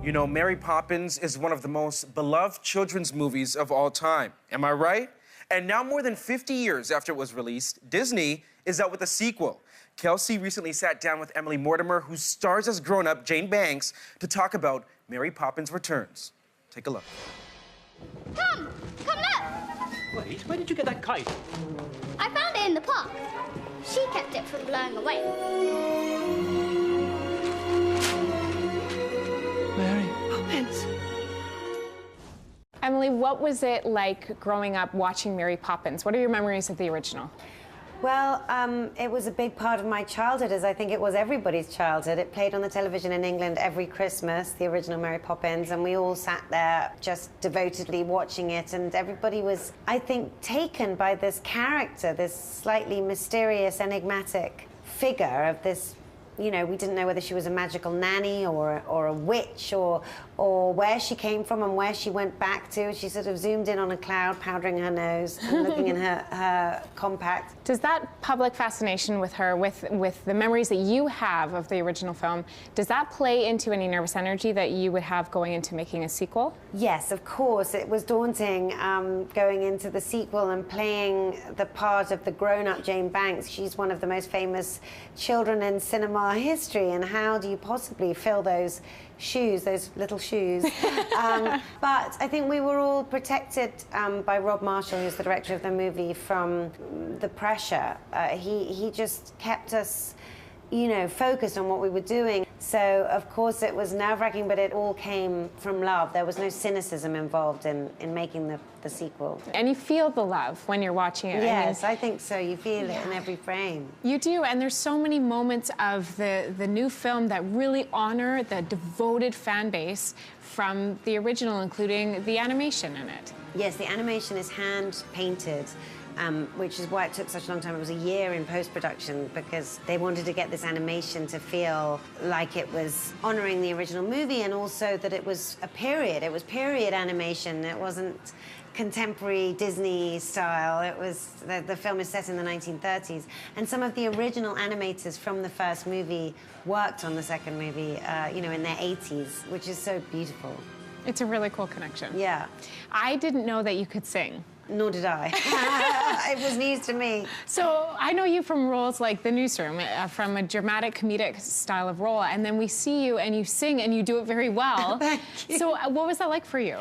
You know, Mary Poppins is one of the most beloved children's movies of all time. Am I right? And now, more than 50 years after it was released, Disney is out with a sequel. Kelsey recently sat down with Emily Mortimer, who stars as grown-up Jane Banks, to talk about Mary Poppins Returns. Take a look. Come look! Wait, where did you get that kite? I found it in the park. She kept it from blowing away. Mary Poppins. Emily, what was it like growing up watching Mary Poppins? What are your memories of the original? Well, it was a big part of my childhood, as I think it was everybody's childhood. It played on the television in England every Christmas, the original Mary Poppins, and we all sat there just devotedly watching it, and everybody was, I think, taken by this character, this slightly mysterious, enigmatic figure of this, you know, we didn't know whether she was a magical nanny or a witch or where she came from and where she went back to. She sort of zoomed in on a cloud, powdering her nose and looking in her compact. Does that public fascination with her, with the memories that you have of the original film, does that play into any nervous energy that you would have going into making a sequel? Yes, of course. It was daunting going into the sequel and playing the part of the grown-up Jane Banks. She's one of the most famous children in cinema history, and how do you possibly fill those shoes, those little shoes? But I think we were all protected by Rob Marshall, who's the director of the movie, from the pressure. He just kept us, you know, focused on what we were doing. So, of course, it was nerve-wracking, but it all came from love. There was no cynicism involved in making the sequel. And you feel the love when you're watching it. Yes, I think so. You feel it in every frame. You do, and there's so many moments of the new film that really honor the devoted fan base from the original, including the animation in it. Yes, the animation is hand-painted. Which is why it took such a long time. It was a year in post-production because they wanted to get this animation to feel like it was honoring the original movie, and also that it was a period. It was period animation. It wasn't contemporary Disney style. It was, the film is set in the 1930s. And some of the original animators from the first movie worked on the second movie, you know, in their 80s, which is so beautiful. It's a really cool connection. Yeah. I didn't know that you could sing. Nor did I. It was news to me. So I know you from roles like The Newsroom, from a dramatic comedic style of role, and then we see you and you sing and you do it very well. Thank you. So what was that like for you?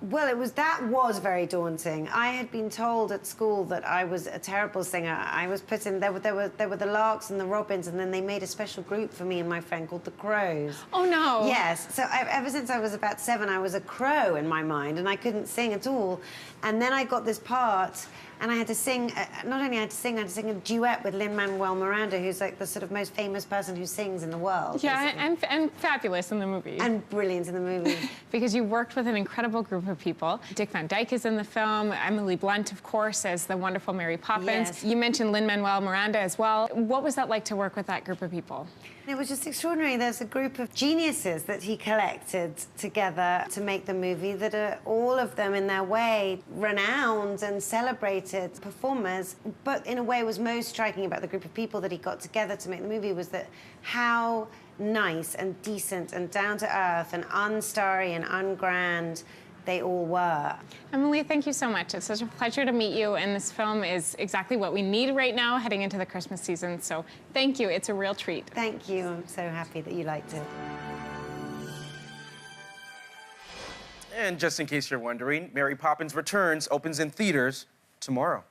Well, that was very daunting. I had been told at school that I was a terrible singer. I was put in, there were the Larks and the Robins, and then they made a special group for me and my friend called the Crows. Oh, no. Yes. So ever since I was about 7, I was a crow in my mind, and I couldn't sing at all. And then I got this part, and I had to sing, not only I had to sing a duet with Lin-Manuel Miranda, who's like the sort of most famous person who sings in the world. Yeah, and fabulous in the movie. And brilliant in the movie. Because you worked with an incredible group of people. Dick Van Dyke is in the film, Emily Blunt, of course, as the wonderful Mary Poppins. Yes. You mentioned Lin-Manuel Miranda as well. What was that like to work with that group of people? It was just extraordinary. There's a group of geniuses that he collected together to make the movie that are all of them in their way renowned and celebrated performers. But in a way, what was most striking about the group of people that he got together to make the movie was that how nice and decent and down to earth and unstarry and ungrand they all were. Emily, thank you so much. It's such a pleasure to meet you, and this film is exactly what we need right now heading into the Christmas season, so thank you. It's a real treat. Thank you. I'm so happy that you liked it. And just in case you're wondering, Mary Poppins Returns opens in theaters tomorrow.